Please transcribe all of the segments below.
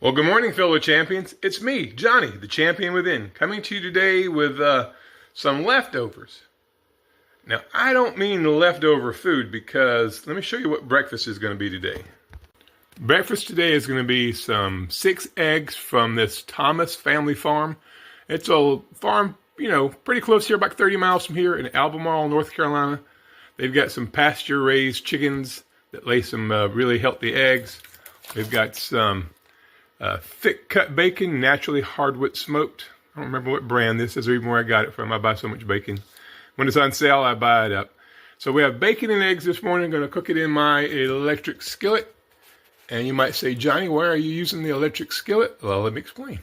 Well, good morning, fellow champions. It's me, Johnny, the champion within, coming to you today with some leftovers. Now, I don't mean leftover food because let me show you what breakfast is going to be today. Breakfast today is going to be some 6 eggs from this Thomas family farm. It's a farm, pretty close here, about 30 miles from here in Albemarle, North Carolina. They've got some pasture-raised chickens that lay some really healthy eggs. They've got some thick cut bacon, naturally hardwood smoked. I don't remember what brand this is or even where I got it from. I buy so much bacon. When it's on sale, I buy it up. So we have bacon and eggs this morning. I'm going to cook it in my electric skillet. And you might say, Johnny, why are you using the electric skillet? Well, let me explain.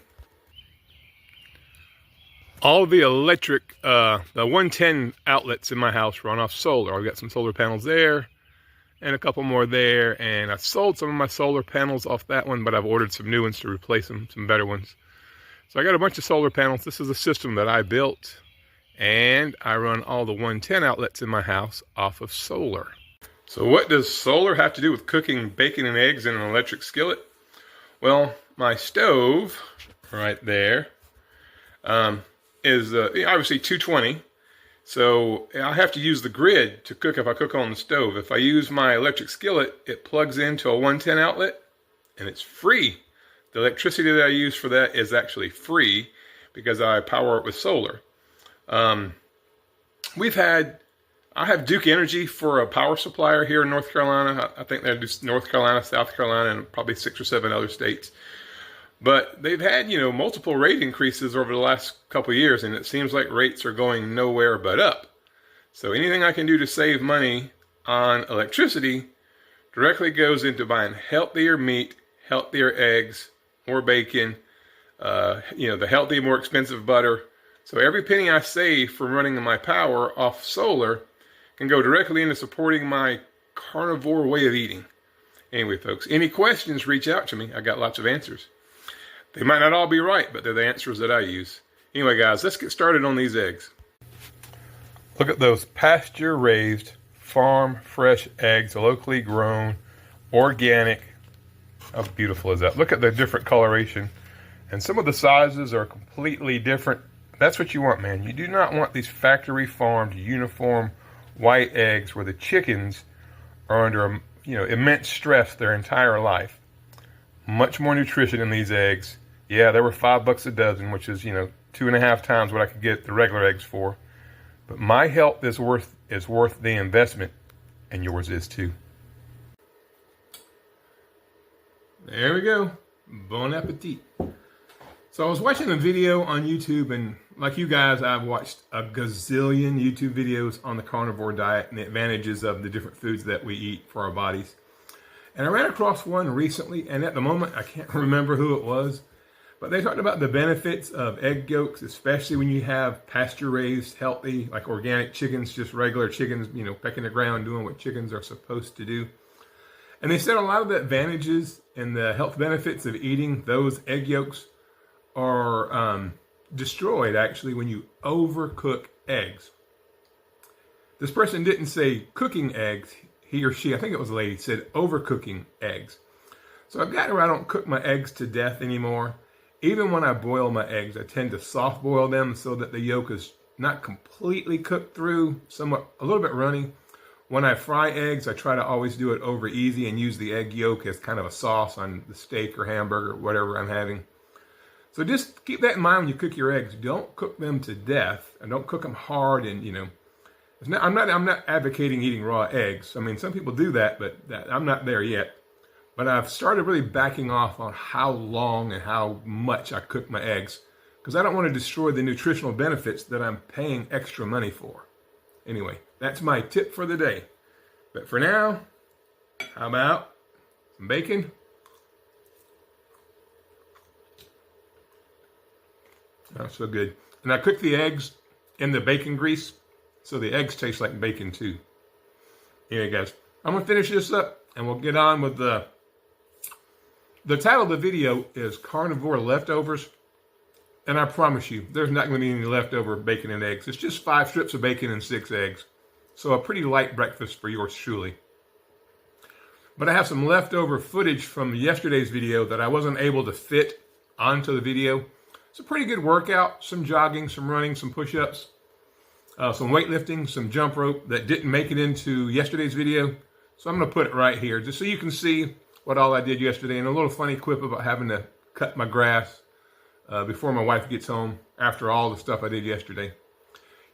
All the electric, the 110 outlets in my house run off solar. I've got some solar panels there and a couple more there, and I sold some of my solar panels off that one, but I've ordered some new ones to replace them, some better ones. So I got a bunch of solar panels. This is a system that I built, and I run all the 110 outlets in my house off of solar. So what does solar have to do with cooking bacon and eggs in an electric skillet? Well, my stove right there is obviously 220. So I have to use the grid to cook if I cook on the stove. If I use my electric skillet, it plugs into a 110 outlet and it's free. The electricity that I use for that is actually free because I power it with solar. I have Duke Energy for a power supplier here in North Carolina. I think they do North Carolina, South Carolina, and probably 6 or 7 other states. But they've had, multiple rate increases over the last couple of years, and it seems like rates are going nowhere but up. So anything I can do to save money on electricity directly goes into buying healthier meat, healthier eggs, more bacon, the healthy, more expensive butter. So every penny I save from running my power off solar can go directly into supporting my carnivore way of eating. Anyway, folks, any questions, reach out to me. I got lots of answers. They might not all be right, but they're the answers that I use. Anyway, guys, let's get started on these eggs. Look at those pasture-raised, farm-fresh eggs, locally grown, organic. How beautiful is that? Look at the different coloration. And some of the sizes are completely different. That's what you want, man. You do not want these factory-farmed, uniform, white eggs where the chickens are under immense stress their entire life. Much more nutrition in these eggs. Yeah, they were $5 a dozen, which is 2.5 times what I could get the regular eggs for. But my health is worth the investment, and yours is too. There we go. Bon appetit. So I was watching a video on YouTube, and like you guys, I've watched a gazillion YouTube videos on the carnivore diet and the advantages of the different foods that we eat for our bodies. And I ran across one recently, and at the moment, I can't remember who it was, but they talked about the benefits of egg yolks, especially when you have pasture-raised, healthy, like organic chickens, just regular chickens, pecking the ground, doing what chickens are supposed to do. And they said a lot of the advantages and the health benefits of eating those egg yolks are destroyed, actually, when you overcook eggs. This person didn't say cooking eggs. He or she, I think it was a lady, said overcooking eggs. So I've gotten where I don't cook my eggs to death anymore. Even when I boil my eggs, I tend to soft boil them so that the yolk is not completely cooked through, a little bit runny. When I fry eggs, I try to always do it over easy and use the egg yolk as kind of a sauce on the steak or hamburger, whatever I'm having. So just keep that in mind when you cook your eggs. Don't cook them to death, and don't cook them hard. And I'm not advocating eating raw eggs. I mean, some people do that, but I'm not there yet. But I've started really backing off on how long and how much I cook my eggs, because I don't want to destroy the nutritional benefits that I'm paying extra money for. Anyway, that's my tip for the day. But for now, how about some bacon? Oh, so good. And I cook the eggs in the bacon grease, so the eggs taste like bacon too. Anyway, guys, I'm going to finish this up, and we'll get on with the title of the video is Carnivore Leftovers. And I promise you, there's not going to be any leftover bacon and eggs. It's just 5 strips of bacon and 6 eggs. So a pretty light breakfast for yours truly. But I have some leftover footage from yesterday's video that I wasn't able to fit onto the video. It's a pretty good workout, some jogging, some running, some push-ups, some weightlifting, some jump rope that didn't make it into yesterday's video. So I'm gonna put it right here just so you can see what all I did yesterday, and a little funny quip about having to cut my grass before my wife gets home after all the stuff I did yesterday.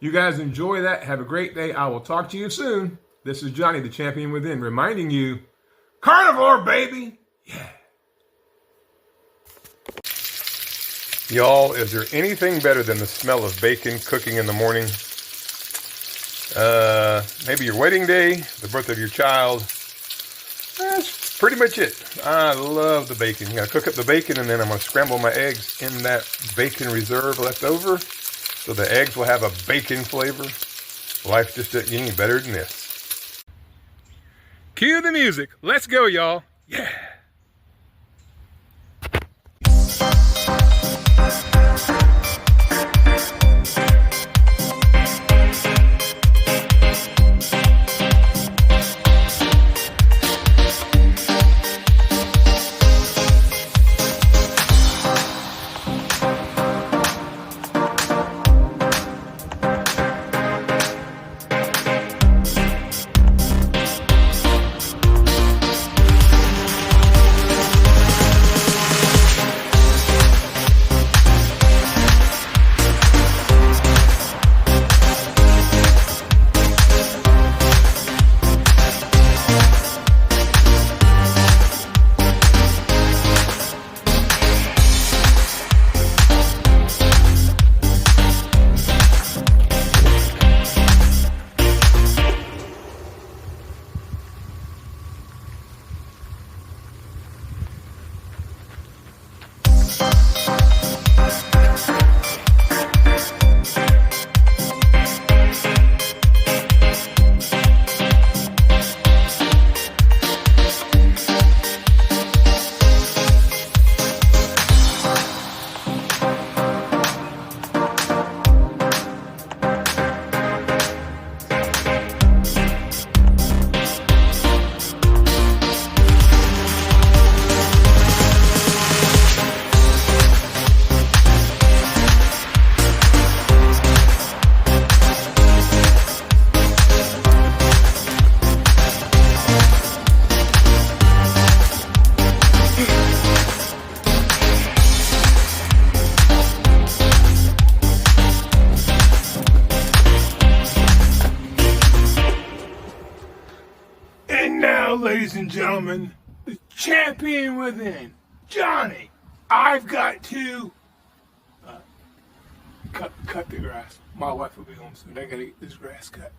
You guys enjoy that. Have a great day. I will talk to you soon. This is Johnny, the Champion Within, reminding you, carnivore, baby. Yeah. Y'all, is there anything better than the smell of bacon cooking in the morning? Maybe your wedding day, the birth of your child. That's pretty much it. I love the bacon. You gotta cook up the bacon, and then I'm gonna scramble my eggs in that bacon reserve left over, so the eggs will have a bacon flavor. Life just doesn't get any better than this. Cue the music. Let's go, y'all. Yeah. And now, ladies and gentlemen, the champion within, Johnny. I've got to cut the grass. My wife will be home soon. I gotta get this grass cut.